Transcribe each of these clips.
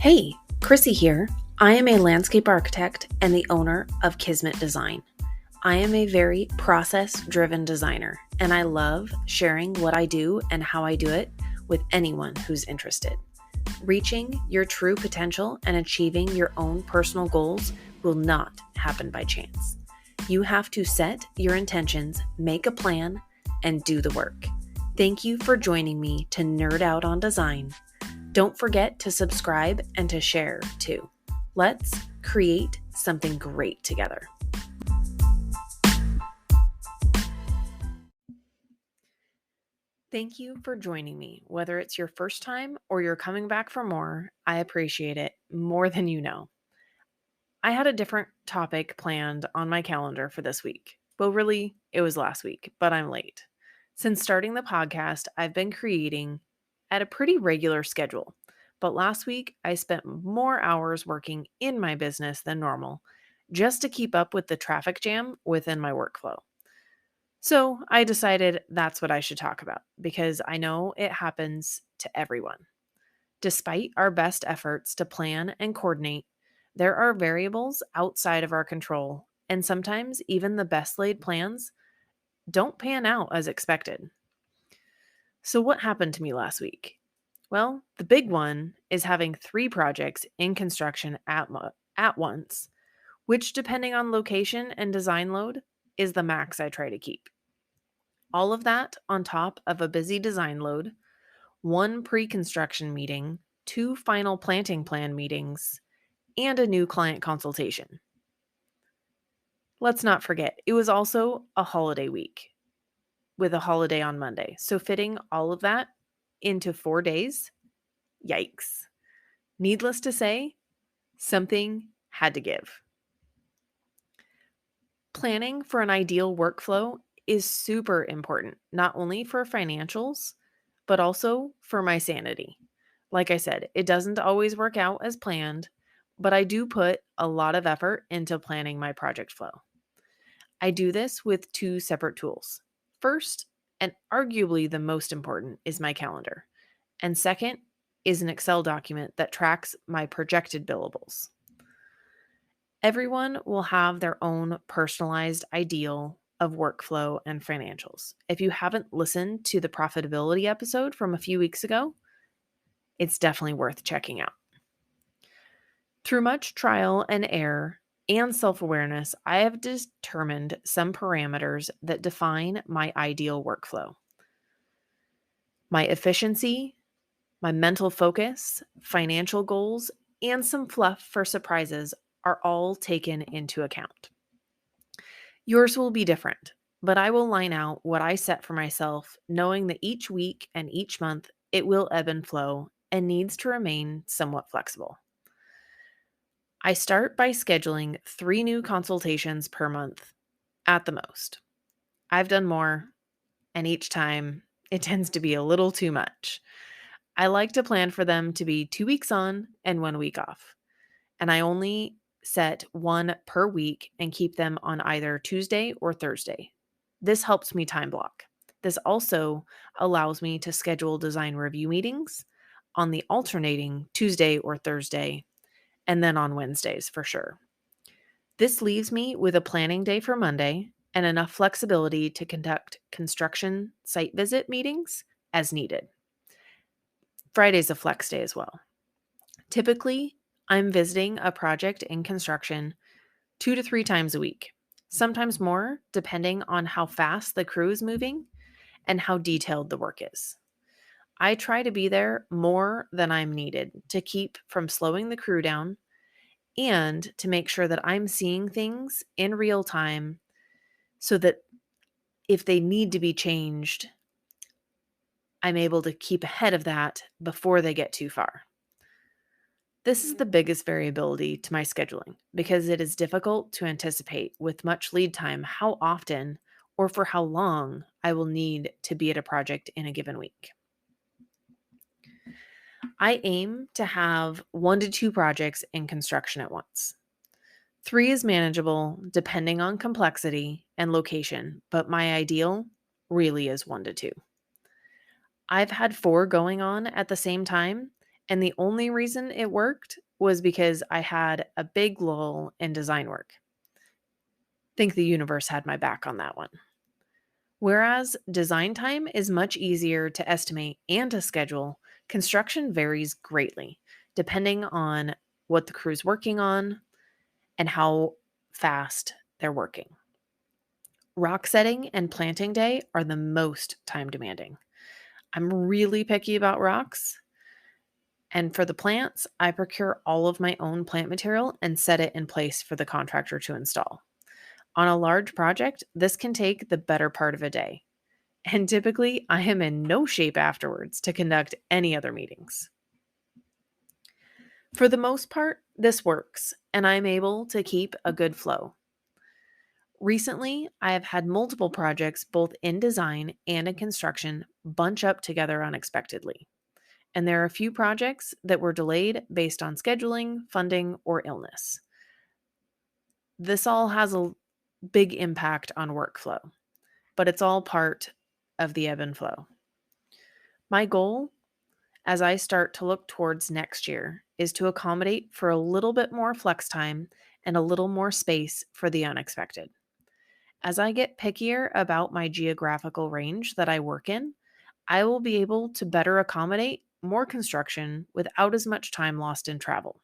Hey, Chrissy here. I am a landscape architect and the owner of Kismet Design. I am a very process-driven designer, and I love sharing what I do and how I do it with anyone who's interested. Reaching your true potential and achieving your own personal goals will not happen by chance. You have to set your intentions, make a plan, and do the work. Thank you for joining me to nerd out on design. Don't forget to subscribe and to share too. Let's create something great together. Thank you for joining me. Whether it's your first time or you're coming back for more, I appreciate it more than you know. I had a different topic planned on my calendar for this week. Well, really, it was last week, but I'm late. Since starting the podcast, I've been creating at a pretty regular schedule. But last week, I spent more hours working in my business than normal just to keep up with the traffic jam within my workflow. So I decided that's what I should talk about because I know it happens to everyone. Despite our best efforts to plan and coordinate, there are variables outside of our control, and sometimes even the best laid plans don't pan out as expected. So, what happened to me last week? Well, the big one is having 3 projects in construction at once, which, depending on location and design load, is the max I try to keep. All of that on top of a busy design load, 1 pre construction meeting, 2 final planting plan meetings, and a new client consultation. Let's not forget, it was also a holiday week with a holiday on Monday. So, fitting all of that into 4 days, yikes. Needless to say, something had to give. Planning for an ideal workflow is super important, not only for financials, but also for my sanity. Like I said, it doesn't always work out as planned, but I do put a lot of effort into planning my project flow. I do this with 2 separate tools. First, and arguably the most important, is my calendar. And second is an Excel document that tracks my projected billables. Everyone will have their own personalized ideal of workflow and financials. If you haven't listened to the profitability episode from a few weeks ago, it's definitely worth checking out. Through much trial and error and self-awareness, I have determined some parameters that define my ideal workflow. My efficiency, my mental focus, financial goals, and some fluff for surprises are all taken into account. Yours will be different, but I will line out what I set for myself, knowing that each week and each month it will ebb and flow and needs to remain somewhat flexible. I start by scheduling 3 new consultations per month at the most. I've done more, and each time it tends to be a little too much. I like to plan for them to be 2 weeks on and 1 week off. And I only set 1 per week and keep them on either Tuesday or Thursday. This helps me time block. This also allows me to schedule design review meetings on the alternating Tuesday or Thursday, and then on Wednesdays for sure. This leaves me with a planning day for Monday and enough flexibility to conduct construction site visit meetings as needed. Friday's a flex day as well. Typically, I'm visiting a project in construction 2 to 3 times a week, sometimes more, depending on how fast the crew is moving and how detailed the work is. I try to be there more than I'm needed to keep from slowing the crew down and to make sure that I'm seeing things in real time so that if they need to be changed, I'm able to keep ahead of that before they get too far. This is the biggest variability to my scheduling because it is difficult to anticipate with much lead time how often or for how long I will need to be at a project in a given week. I aim to have 1 to 2 projects in construction at once. 3 is manageable depending on complexity and location, but my ideal really is 1 to 2. I've had 4 going on at the same time, And the only reason it worked was because I had a big lull in design work. Think the universe had my back on that one. Whereas design time is much easier to estimate and to schedule, construction varies greatly depending on what the crew's working on and how fast they're working. Rock setting and planting day are the most time demanding. I'm really picky about rocks. And for the plants, I procure all of my own plant material and set it in place for the contractor to install. On a large project, this can take the better part of a day. And typically, I am in no shape afterwards to conduct any other meetings. For the most part, this works, and I'm able to keep a good flow. Recently, I have had multiple projects, both in design and in construction, bunch up together unexpectedly. And there are a few projects that were delayed based on scheduling, funding, or illness. This all has a big impact on workflow, but it's all part of the ebb and flow. My goal as I start to look towards next year is to accommodate for a little bit more flex time and a little more space for the unexpected. As I get pickier about my geographical range that I work in, I will be able to better accommodate more construction without as much time lost in travel.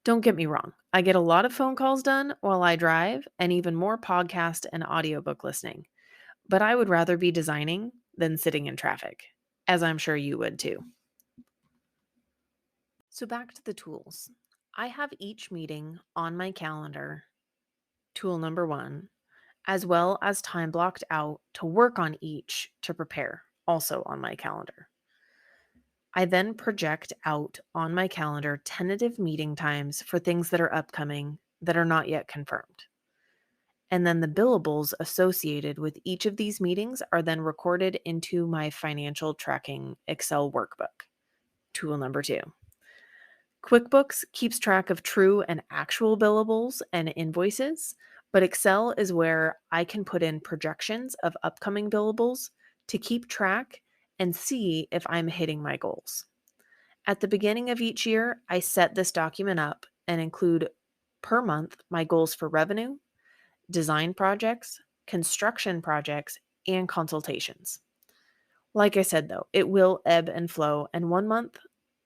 Don't get me wrong, I get a lot of phone calls done while I drive and even more podcast and audiobook listening, but I would rather be designing than sitting in traffic, as I'm sure you would too. So back to the tools. I have each meeting on my calendar, tool number 1, as well as time blocked out to work on each to prepare, also on my calendar. I then project out on my calendar tentative meeting times for things that are upcoming that are not yet confirmed. And then the billables associated with each of these meetings are then recorded into my financial tracking Excel workbook, tool number 2. QuickBooks keeps track of true and actual billables and invoices, but Excel is where I can put in projections of upcoming billables to keep track and see if I'm hitting my goals. At the beginning of each year, I set this document up and include per month my goals for revenue, design projects, construction projects, and consultations. Like I said, though, it will ebb and flow, and one month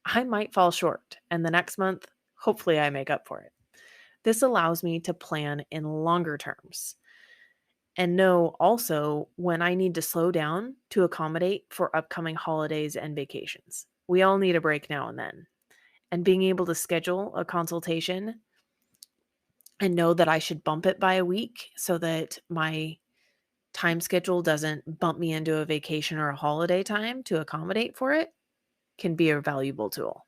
I might fall short, and the next month, hopefully, I make up for it. This allows me to plan in longer terms and know also when I need to slow down to accommodate for upcoming holidays and vacations. We all need a break now and then. And being able to schedule a consultation and know that I should bump it by a week so that my time schedule doesn't bump me into a vacation or a holiday time to accommodate for it can be a valuable tool.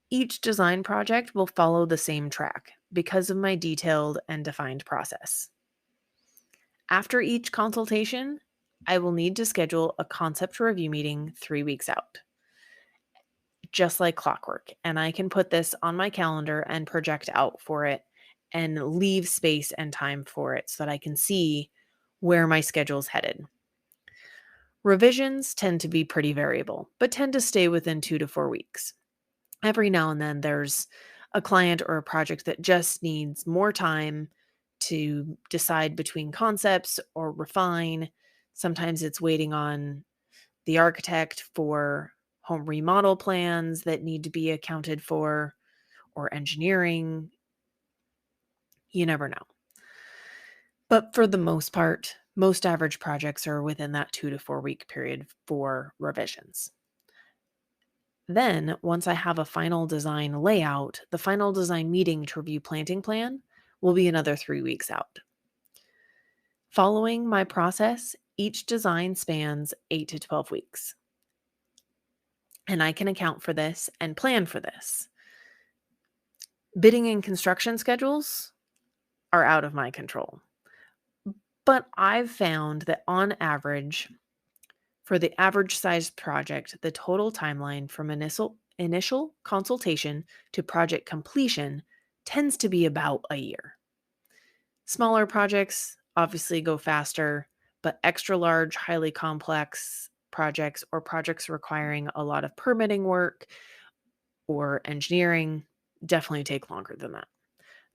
Each design project will follow the same track because of my detailed and defined process. After each consultation, I will need to schedule a concept review meeting 3 weeks out, just like clockwork. And I can put this on my calendar and project out for it and leave space and time for it so that I can see where my schedule's headed. Revisions tend to be pretty variable, but tend to stay within 2 to 4 weeks. Every now and then there's a client or a project that just needs more time to decide between concepts or refine. Sometimes it's waiting on the architect for home remodel plans that need to be accounted for or engineering. You never know. But for the most part, most average projects are within that 2 to 4 week period for revisions. Then, once I have a final design layout, the final design meeting to review planting plan will be another 3 weeks out. Following my process, each design spans 8 to 12 weeks. And I can account for this and plan for this. Bidding and construction schedules are out of my control. But I've found that on average, for the average sized project, the total timeline from initial consultation to project completion tends to be about a year. Smaller projects obviously go faster, but extra large, highly complex projects or projects requiring a lot of permitting work or engineering definitely take longer than that.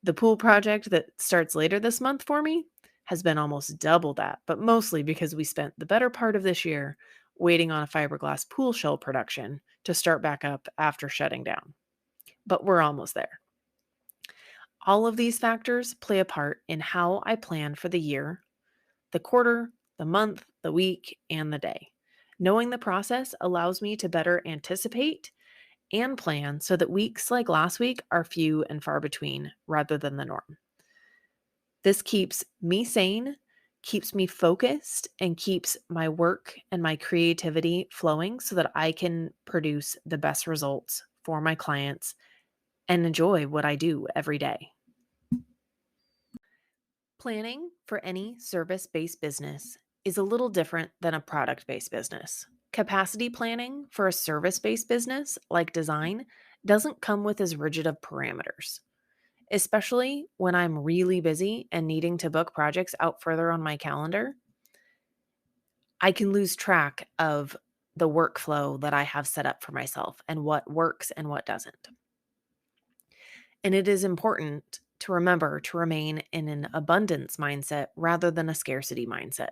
The pool project that starts later this month for me has been almost double that, but mostly because we spent the better part of this year waiting on a fiberglass pool shell production to start back up after shutting down. But we're almost there. All of these factors play a part in how I plan for the year, the quarter, the month, the week, and the day. Knowing the process allows me to better anticipate and plan so that weeks like last week are few and far between rather than the norm. This keeps me sane, keeps me focused, and keeps my work and my creativity flowing so that I can produce the best results for my clients and enjoy what I do every day. Planning for any service-based business is a little different than a product-based business. Capacity planning for a service-based business like design doesn't come with as rigid of parameters, especially when I'm really busy and needing to book projects out further on my calendar. I can lose track of the workflow that I have set up for myself and what works and what doesn't. And it is important to remember to remain in an abundance mindset rather than a scarcity mindset.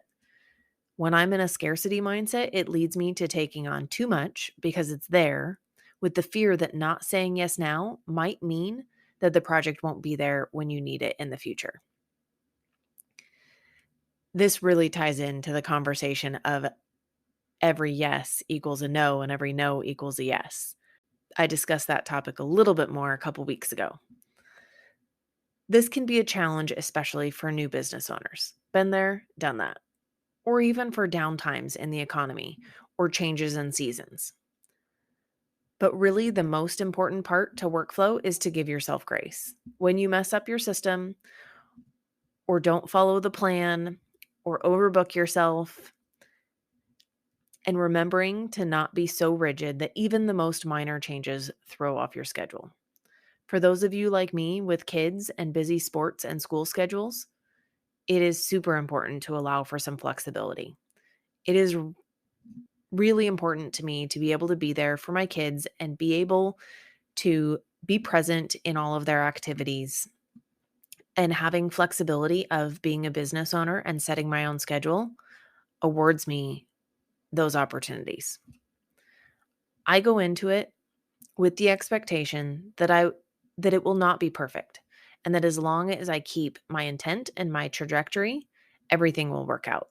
When I'm in a scarcity mindset, it leads me to taking on too much because it's there, with the fear that not saying yes now might mean that the project won't be there when you need it in the future. This really ties into the conversation of every yes equals a no and every no equals a yes. I discussed that topic a little bit more a couple weeks ago. This can be a challenge, especially for new business owners. Been there, done that. Or even for downtimes in the economy or changes in seasons. But really, the most important part to workflow is to give yourself grace. When you mess up your system or don't follow the plan or overbook yourself, and remembering to not be so rigid that even the most minor changes throw off your schedule. For those of you like me with kids and busy sports and school schedules, it is super important to allow for some flexibility. It is really important to me to be able to be there for my kids and be able to be present in all of their activities. And having flexibility of being a business owner and setting my own schedule awards me those opportunities. I go into it with the expectation that it will not be perfect, and that as long as I keep my intent and my trajectory, everything will work out.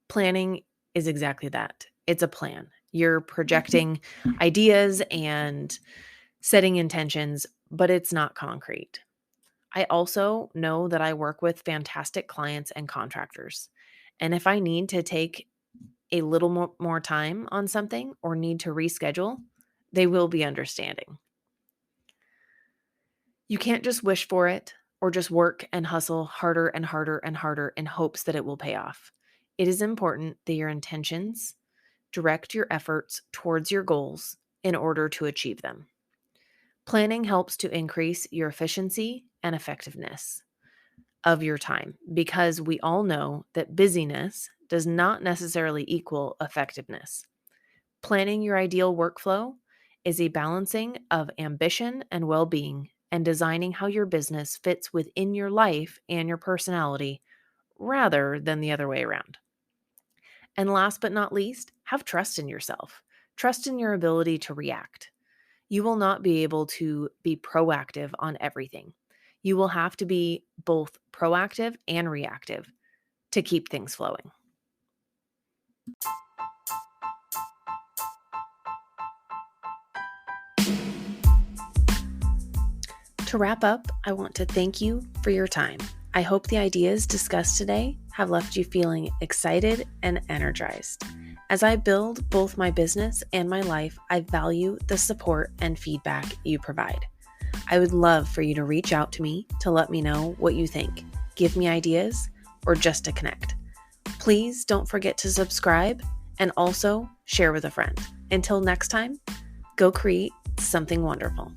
Planning is exactly that. It's a plan. You're projecting ideas and setting intentions, but it's not concrete. I also know that I work with fantastic clients and contractors. And if I need to take a little more time on something or need to reschedule, they will be understanding. You can't just wish for it or just work and hustle harder and harder and harder in hopes that it will pay off. It is important that your intentions direct your efforts towards your goals in order to achieve them. Planning helps to increase your efficiency and effectiveness of your time because we all know that busyness does not necessarily equal effectiveness. Planning your ideal workflow is a balancing of ambition and well-being and designing how your business fits within your life and your personality rather than the other way around. And last but not least, have trust in yourself. Trust in your ability to react. You will not be able to be proactive on everything. You will have to be both proactive and reactive to keep things flowing. To wrap up, I want to thank you for your time. I hope the ideas discussed today have left you feeling excited and energized. As I build both my business and my life, I value the support and feedback you provide. I would love for you to reach out to me to let me know what you think, give me ideas, or just to connect. Please don't forget to subscribe and also share with a friend. Until next time, go create something wonderful.